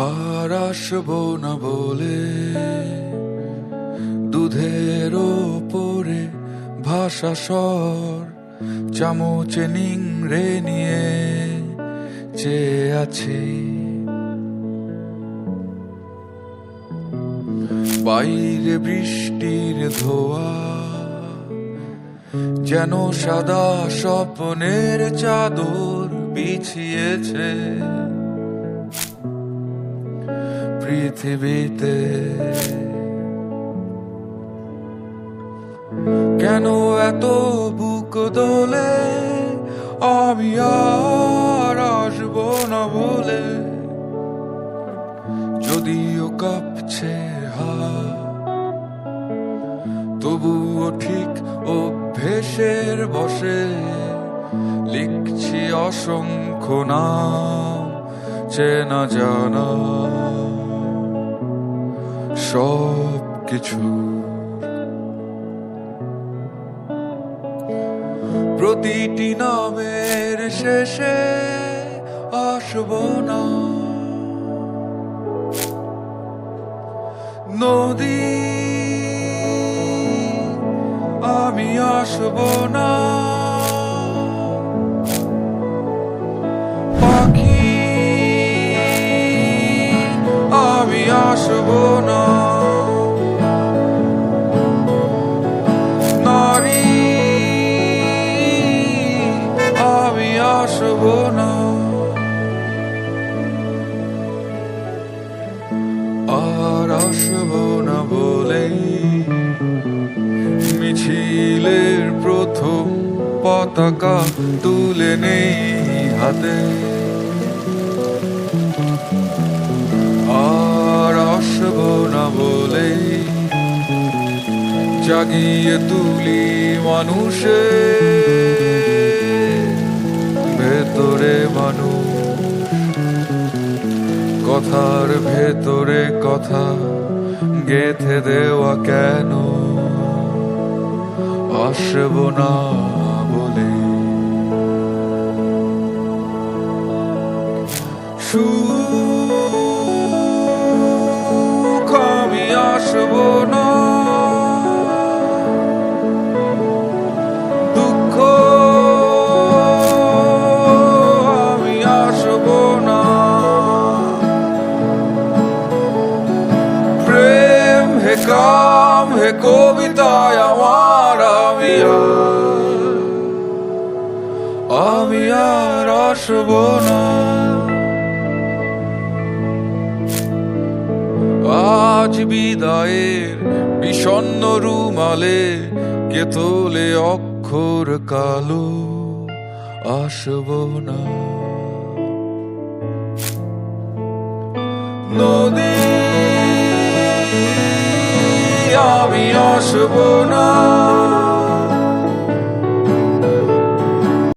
আর আসবো না বলে দুধের ওপরে ভাষা স্বর চামচে নিংড়ে নিয়ে চেয়ে আছি। বাইরে বৃষ্টির ধোয়া যেন সাদা স্বপ্নের চাদর বিছিয়েছে পৃথিবীতে। কেন এত বুক দোলে আমি আর আসবো না বলে, যদিও কাঁপছে হাত তবুও ঠিক অভ্যেসের বসে লিখছি অসংখ্য নাম চেনা জানা সব কিছু। প্রতিটি নামের শেষে আসবো না নদী, আমি আসবো না পাখি, আমি আসবো না নারী, আমি আসবো না। আর আসবো না বলেই মিছিলের প্রথম পতাকা তুলে নেই হাতে। আর আসবো না বলেই জাগিয়ে তুলি মানুষের ভেতরে মানুষ, কথার ভেতরে কথা গেঁথে দেওয়া কেন আসবো না বলে। সুখ আমি আসবো না, দুঃখ আমি আসবো না, প্রেম হে কাম হে কবিতায় আমার আমি আর আসবো না। আজ বিদায়ের বিষণ্ণ রুমালে কে তোলে অক্ষর কালো আসবো না নদী, আমি আসবো না।